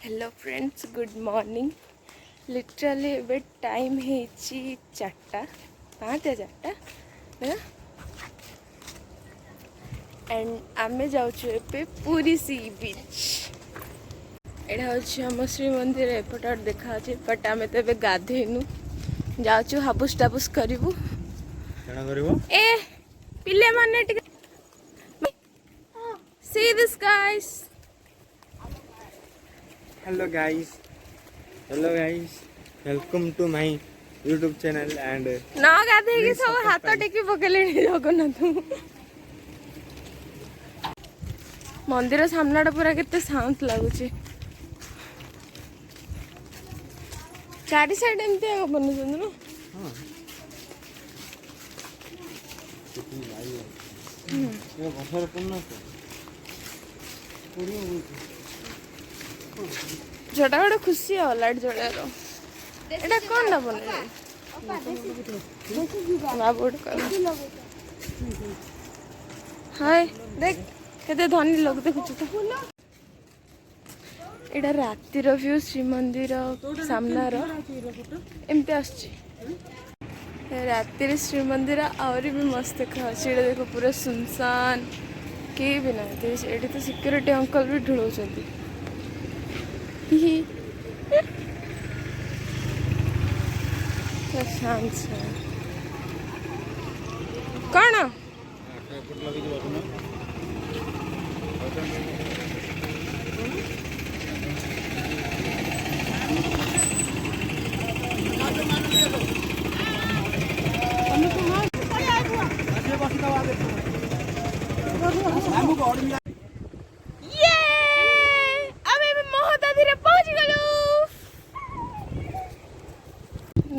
Hello friends good morning लिटराली एबे time है 4टा 5 या 4टा एंड आमे जाउछु एबे पूरी सी बीच एटा होछि हम श्री मंदिर एपट देखा अछि बट आमे तो एबे गाधेनु जाउछु हाबुस टाबुस करिवु केना करिवो ए पिले माने see this guys hello guys welcome to my YouTube channel and ना गाधे की सब हाथ टेकी पकेले जगन्नाथ मंदिर सामनाटा पूरा केते शांत लागुची चारि साइड एमती बनउछन न हां ये बसर पुन्ना छोटा बड़ा खुशी है लाइट जड़ेलो एटा कोन ना बने बाबूड कर हाय देख केते धनी लोग देखुछ तो एटा रातिर व्यू श्री मंदिर सामना रो एमती आछी रातिर श्री मंदिर आउरी भी मस्त देखा एटा देखो पूरा सुनसान के भी ना एटी तो सिक्योरिटी अंकल भी ढुलौछंती शांत कौन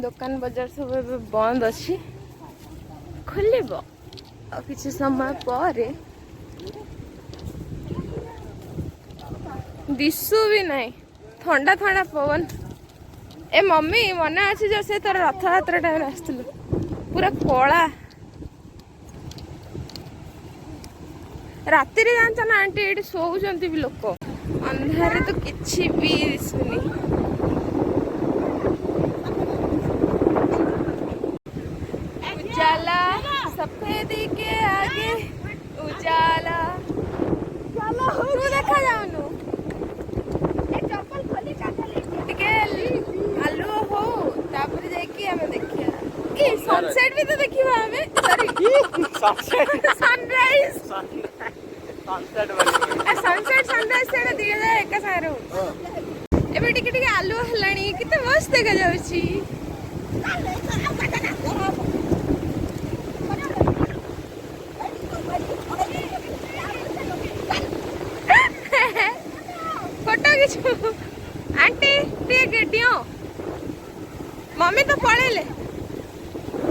दुकान बाजार सब बंद अच्छी खोल किसी समय पर दिशु भी नहीं ठंडा ठंडा पवन ए मम्मी मन अच्छी जो से तर रथ यात्रा टाइम आसलु पूरा कला राति जानच ना आंटी ये शोचंती भी लोक अंधारे तो किछि भी दिशुनी उजाला सफेदी के आगे उजाला तू देखा जाऊनु आलू हो तापर जाके हमें देखिया कि सनसेट भी तो देखिबा हमें सॉरी सनराइज सनसेट सनराइज से दिया जाए एक सारे एबे टिके टिके आलू हलाणी किते मस्त देखा जाउची फोटो खींचो आंटी टिके दियो मम्मी तो पळेले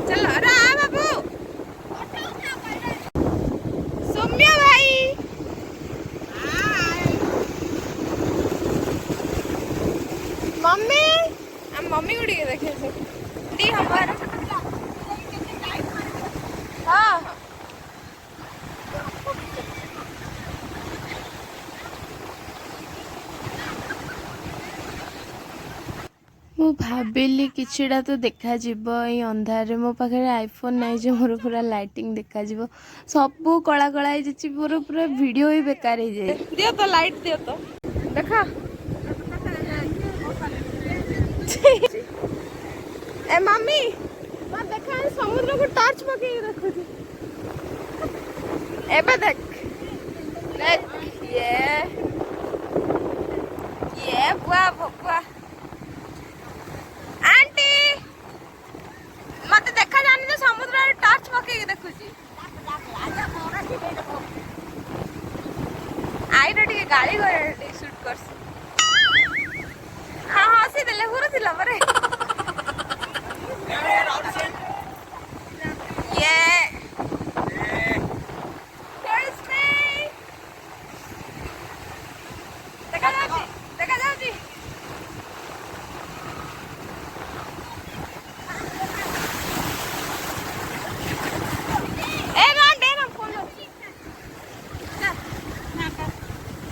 चलो अरे आ बाबू सौम्या भाई मम्मी हम मम्मी को टिके देखे से दी हमारा हाँ मु भाबिली किछिटा तो देखा जीवो ए अंधारे मो पाखे आईफोन नहीं जे मोर पूरा लाइटिंग देखा जीवो सब कला कला हे मोर पूरा वीडियो ही बेकार हो जाए दियो तो लाइट दियो तो देखा ए मम्मी मैं देखा समुद्र को टॉर्च पके देखो एबे देख ये बुआ बुआ मत देखा जानी तो समुद्र टॉर्च पके देखुची आई रे गाड़ी गरे शूट करस हां हसी देले हुरो थिला परे ये देखा जाती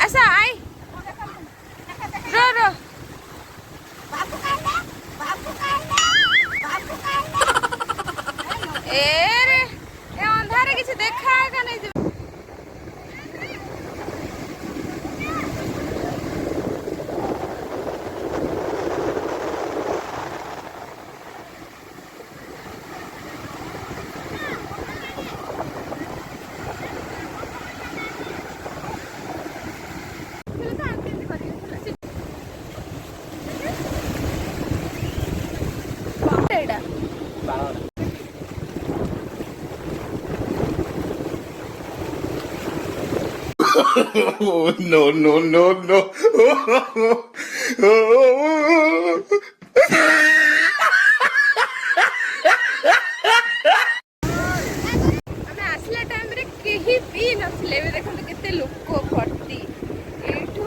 ऐसा आई रो रो no, no, no, no. ଆମେ ଆସିଲା ଟାଇମରେ କେହି ବି ନଥିଲେ। ଏବେ ଦେଖନ୍ତୁ କେତେ ଲୋକ ଭର୍ତ୍ତି ଏଇଠୁ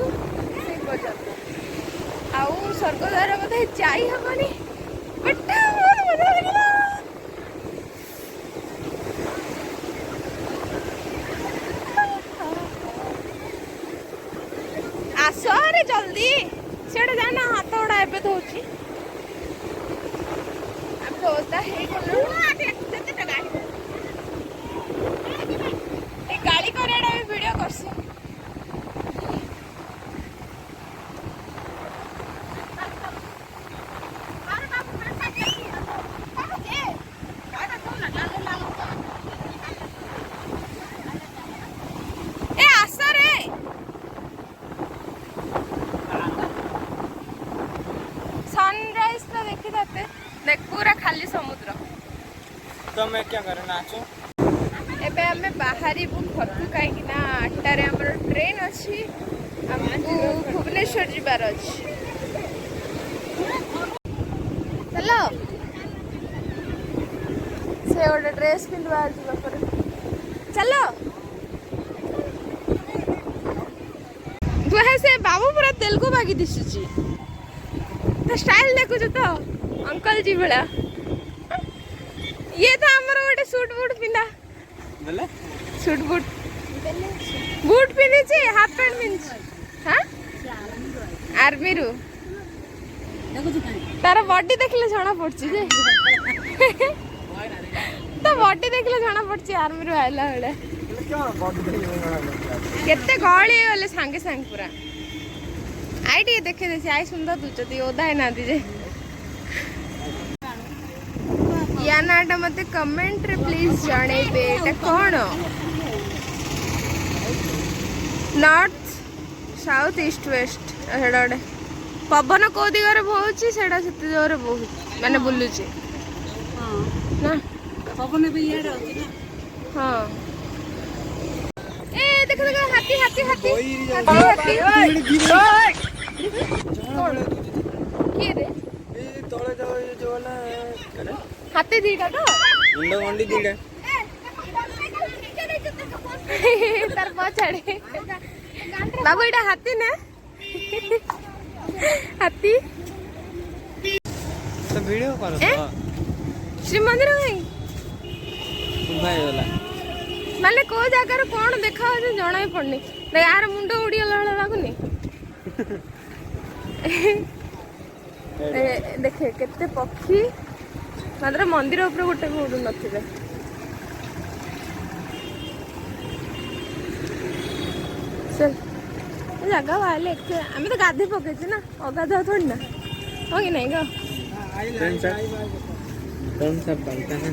ସେ ପର୍ଯ୍ୟନ୍ତ। ଆଉ ସ୍ୱର୍ଗଦ୍ୱାର ବୋଧେ ଯାଇ ହବନି। ବଟ ବହୁତ ମଜା ଲାଗିଲା। ଆସ ରେ ଜଲ୍ଦି ସିଆଡ଼େ ଯାନା ହାତ ଗୋଡ଼ା ଏବେ ଧୋଉଛି। ଆମେ ଓଦା ହେଇଗଲୁ। ଏ ଗାଳି କରିଆଟା ବି ଭିଡ଼ିଓ କରସି। ଏ ଆସ ରେ सनराइज तो देखी जाते देख पूरा खाली समुद्र। तो मैं क्या करें नाचो एबे हमें बाहरी घरकू कहीं 8टारे हमर ट्रेन अच्छी हमको भुवनेश्वर जीवार अच्छी। चलो से गोटे ड्रेस पिंधवा जीवा पर चलो दुहे से बाबू पूरा तेलुगु बागी दिशुची तो स्टाइल देखुच तो अंकल जी भला। ये तो हमर गोटे सूट बूट पिंधा बोले सूट बूट बूट पिंधे छी हाफ पैंट पिंधे हां आर्मी रू तार बॉडी देखले जणा पड़ची जे तो बॉडी देखले जणा पड़ची आर्मी रू आइला बेले क्या बॉडी केते गहली गले सांगे सांग पूरा आई टी देखे देसी आई सुंदर दुचती ओदा है ना दीजे या नाटा मते कमेंट रे please जणेबे Etah cone north south east west हेडा पवन को दिगरे बहुची सेडा सेते जोरे बहुत माने बुलुची ना पवन भी ये रहती ना। हां ए देखो देखो हाथी हाथी हाथी हाथी किए रे ए तळे जाओ ये जो वाला करे हाथी दीटा तो मुंडा मंडी दीडा तार पछाड़े बाबू एटा हाथी ना हाथी तो वीडियो करो ए? तो श्री मंदिर भाई भाई वाला माने को जगार कौन देखा हो जना ही पड़नी यार मुंड उड़ी गला लागुनी देखे केते पक्षी मात्र मंदिर ऊपर गोटे भी उड़ू नथिबे। चल जगह वाले आम तो गाधे पके ना अगाधा थोड़ी ना हो कि नहीं गो कौन सा बनता है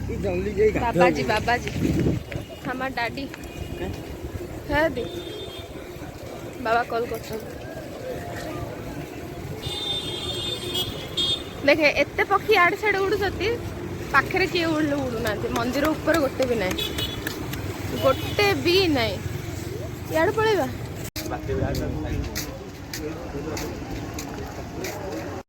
ये जल्दी जाई बाबाजी बाबाजी हमार डैडी है दी बाबा कॉल कर देखे एते पक्षी आड़े साड़े उड़ुती पाखे किए उड़ले उड़ूना मंदिर ऊपर गोटे भी नहीं यार पड़ेगा बाकी